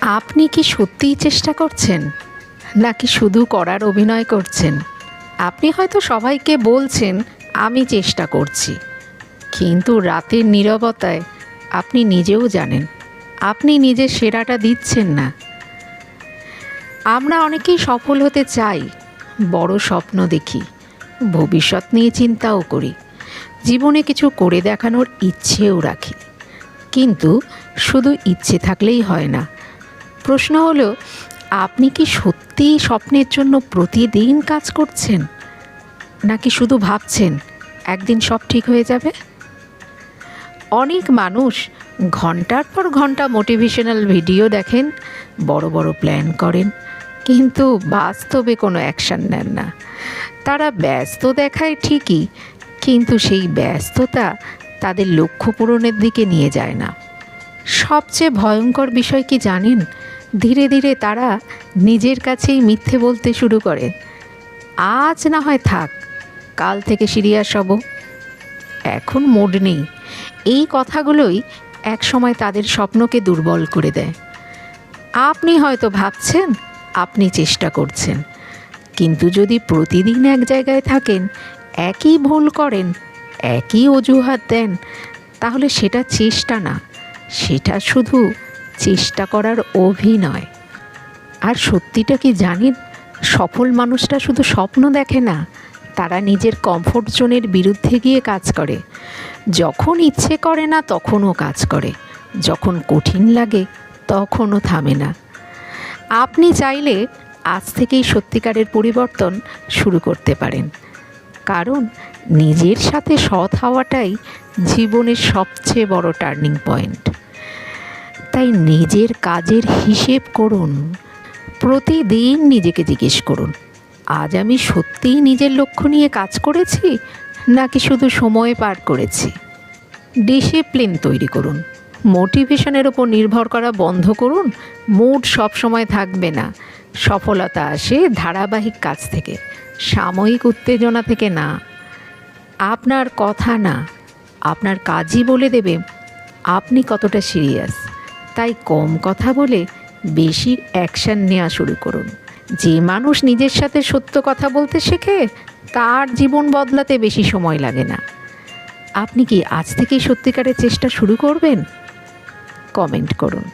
আপনি কি সত্যিই চেষ্টা করছেন, নাকি শুধু করার অভিনয় করছেন? আপনি হয়তো সবাইকে বলছেন আমি চেষ্টা করছি, কিন্তু রাতের নীরবতায় আপনি নিজেও জানেন আপনি নিজের সেরাটা দিচ্ছেন না। আমরা অনেকেই সফল হতে চাই, বড় স্বপ্ন দেখি, ভবিষ্যৎ নিয়ে চিন্তাও করি, জীবনে কিছু করে দেখানোর ইচ্ছেও রাখি। কিন্তু শুধু ইচ্ছে থাকলেই হয় না। প্রশ্ন হলো, আপনি কি সত্যিই স্বপ্নের জন্য প্রতিদিন কাজ করছেন, নাকি শুধু ভাবছেন একদিন সব ঠিক হয়ে যাবে? অনেক মানুষ ঘন্টার পর ঘন্টা মোটিভেশনাল ভিডিও দেখেন, বড় বড় প্ল্যান করেন, কিন্তু বাস্তবে কোনো অ্যাকশান নেন না। তারা ব্যস্ত দেখায় ঠিকই, কিন্তু সেই ব্যস্ততা তাদের লক্ষ্য পূরণের দিকে নিয়ে যায় না। সবচেয়ে ভয়ঙ্কর বিষয় কি জানেন? ধীরে ধীরে তারা নিজের কাছেই মিথ্যে বলতে শুরু করে। আজ না হয় থাক, কাল থেকে সিরিয়াস হব, এখন মুড নেই। এই কথাগুলোই একসময় তাদের স্বপ্নকে দুর্বল করে দেয়। আপনি হয়তো ভাবছেন আপনি চেষ্টা করছেন, কিন্তু যদি প্রতিদিন এক জায়গায় থাকেন, একই ভুল করেন, একই অজুহাত দেন, তাহলে সেটা চেষ্টা না, সেটা শুধু চেষ্টা করার অভিনয়। আর সত্যিটা কি জানেন? সফল মানুষরা শুধু স্বপ্ন দেখে না, তারা নিজের কমফোর্ট জোনের বিরুদ্ধে গিয়ে কাজ করে। যখন ইচ্ছে করে না তখনও কাজ করে, যখন কঠিন লাগে তখনও থামে না। আপনি চাইলে আজ থেকেই সত্যিকারের পরিবর্তন শুরু করতে পারেন, কারণ নিজের সাথে সৎ হওয়াটাই জীবনের সবচেয়ে বড় টার্নিং পয়েন্ট। তাই নিজের কাজের হিসেব করুন, প্রতিদিন নিজেকে জিজ্ঞেস করুন, আজ আমি সত্যিই নিজের লক্ষ্য নিয়ে কাজ করেছি, নাকি শুধু সময় পার করেছি? ডিসিপ্লিন তৈরি করুন, মোটিভেশনের ওপর নির্ভর করা বন্ধ করুন। মুড সবসময় থাকবে না, সফলতা আসে ধারাবাহিক কাজ থেকে, সাময়িক উত্তেজনা থেকে না। আপনার কথা না, আপনার কাজই বলে দেবে আপনি কতটা সিরিয়াস। তাই কম কথা বলে বেশি অ্যাকশান নেওয়া শুরু করুন। যে মানুষ নিজের সাথে সত্য কথা বলতে শেখে, তার জীবন বদলাতে বেশি সময় লাগে না। আপনি কি আজ থেকেই সত্যিকারের চেষ্টা শুরু করবেন? কমেন্ট করুন।